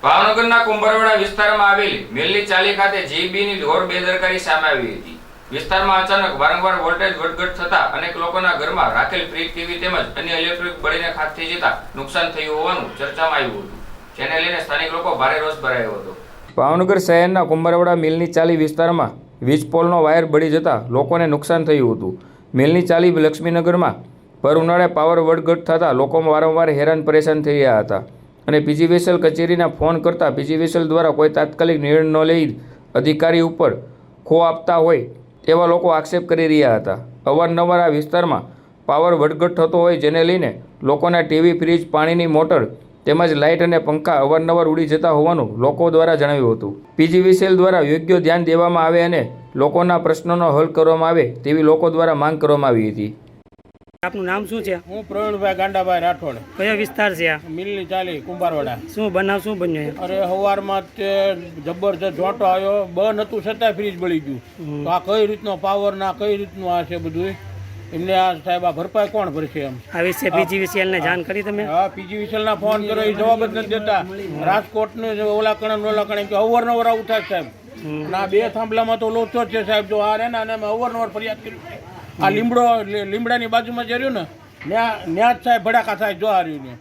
ભાવનગરના કુંભરવાડા વિસ્તારમાં આવેલી મેલની ચાલી ખાતે જીબીની ઘોર બેદરકારી સામે આવી હતી। વિસ્તારમાં અચાનક વારંવાર વોલ્ટેજ વધઘટ થતા અનેક લોકોના ઘરમાં રાખેલ ફ્રીજ, ટીવી તેમજ અન્ય ઇલેક્ટ્રિક બળીને ખાખ થઈ જતા નુકસાન થયું હોવાનું ચર્ચામાં આવ્યું હતું, જેને લઈને સ્થાનિક લોકો ભારે રોષ ભરાયો હતો। ભાવનગર શહેરના કુંભરવાડા મિલની ચાલી વિસ્તારમાં વીજ પોલનો વાયર બળી જતા લોકોને નુકસાન થયું હતું। મિલની ચાલી લક્ષ્મીનગરમાં ભર ઉનાળે પાવર વધઘટ થતાં લોકો વારંવાર હેરાન પરેશાન થઈ રહ્યા હતા અને પીજીવીસીએલ કચેરીના ફોન કરતાં પીજીવીસીએલ દ્વારા કોઈ તાત્કાલિક નિર્ણય ન લઈ અધિકારી ઉપર ખો આપતા હોય તેવા લોકો આક્ષેપ કરી રહ્યા હતા। અવારનવાર આ વિસ્તારમાં પાવર વધઘટ થતો હોય, જેને લઈને લોકોના ટીવી, ફ્રીજ, પાણીની મોટર તેમજ લાઇટ અને પંખા અવારનવાર ઉડી જતા હોવાનું લોકો દ્વારા જણાવ્યું હતું। પીજીવીસીએલ દ્વારા યોગ્ય ધ્યાન દેવામાં આવે અને લોકોના પ્રશ્નોનો હલ કરવામાં આવે તેવી લોકો દ્વારા માંગ કરવામાં આવી હતી। આપનું નામ શું છે? હું પ્રવીણભાઈ ગાંડાભાઈ રાઠોડ। કયો વિસ્તાર છે આ? મિલની ચાલી કુંભારવાડા। શું બનાવ શું બન્યો? અરે સવારમાં તે જબરજસ્ત જોટો આવ્યો, બંધ હતું છતાં ફ્રીજ બળી ગયું। તો આ કઈ રીતનો પાવર ના કઈ રીતનું આ છે બધું, એમને આ સાહેબ આ ભરપાઈ કોણ ભરશે? એમ આ વિશે પીજીવીસીએલ ને જાણ કરી તમે? હા, પીજીવીસીએલ ના ફોન કર્યો, એ જવાબ જ નથી દેતા। રાજકોટ ને ઓલા કણે કે અવારનવાર આવું થાય સાહેબ। ના બે થાંભલામાં તો લોચો છે સાહેબ। જો આ ને અમે અવારનવાર ફરિયાદ કરી છે। આ લીમડાની બાજુમાં જે રહ્યું ને ત્યાં જ સાહેબ ભડાકા થાય। જો આ રહ્યું ને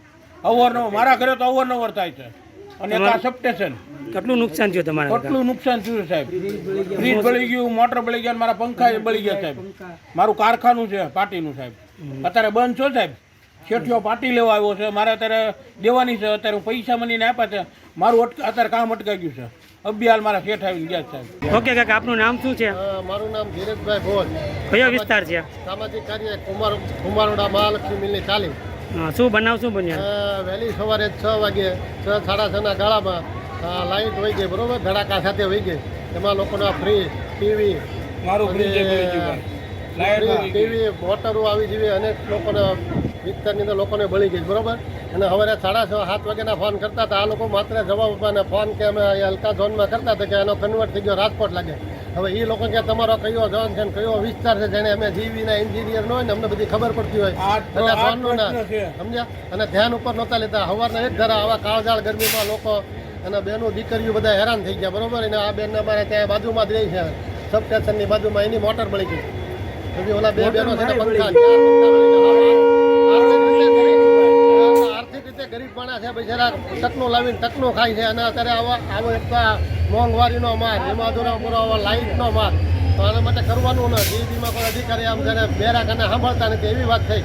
અવારનવાર મારા ઘરે તો અવારનવાર થાય છે। અને આ સબસ્ટેશન કેટલું નુકસાન થયું તમારે? કેટલું નુકસાન થયું સાહેબ? ફ્રીજ બળી ગયું, મોટર બળી ગયા, મારા પંખા બળી ગયા સાહેબ। મારું કારખાનું છે પાટીનું સાહેબ, અત્યારે બંધ છો સાહેબ। શેઠિયો પાટી લેવા આવ્યો છે, મારે અત્યારે દેવાની છે। અત્યારે હું પૈસા મનીને આપ્યા છે, મારું અત્યારે કામ અટકાઈ ગયું છે। અભિયાલ મારા શેઠ આવીને ગયા સાહેબ। ઓકે કાકા, આપનું નામ શું છે? મારું નામ ધીરજભાઈ ભોજ। કયો વિસ્તાર છે? સામાજિક કાર્ય કુંભારવાડા મહાલક્ષ્મી મિલની ચાલી। શું બનાવ શું બન્યો? વહેલી સવારે 6 વાગે 6, 6:30 ના ગાળામાં લાઇટ વહી ગઈ, બરોબર, ધડાકા સાથે વહી ગઈ। એમાં લોકોના ફ્રીજ, ટીવી, ટીવી, મોટરો આવી જેવી અનેક લોકોના વિસ્તારની અંદર લોકોને બળી ગઈ, બરોબર। અને સવારે 6:30, 7 વાગ્યાના ફોન કરતા હતા। આ લોકો માત્ર જવાબ અને ફોન કે અમે હલકા ઝોનમાં કરતા હતા કે એનો કન્વર્ટ થઈ ગયો રાજકોટ લાગે। હવે એ લોકો કે તમારો કયો ઝોન છે, કયો વિસ્તાર છે, જેને અમે જીવીના એન્જિનિયર ન હોય ને અમને બધી ખબર પડતી હોય, એટલે ઝોનનું ના સમજ્યા અને ધ્યાન ઉપર નહોતા લેતા। સવારના એક ધારા આવા કાળઝાળ ગરમીમાં લોકો અને બહેનો દીકરીઓ બધા હેરાન થઈ ગયા, બરોબર। અને આ બેન અમારે ત્યાં બાજુમાં જ રહી છે, સબસ્ટેશનની બાજુમાં, એની મોટર બળી ગઈ। પછી ઓલા બે બહેનો છે પંખા, આર્થિક રીતે ગરીબ માણસ છે બિચારા, ટકનું લાવીને ટકનું ખાય છે। અને અત્યારે આવો એક મોંઘવારીનો માર, એમાં પૂરો લાઇટનો માર, તો આના માટે કરવાનું ન। જીબીમાં કોઈ અધિકારી આમ જ્યારે બેરા કને સાંભળતા નથી, એવી વાત થઈ।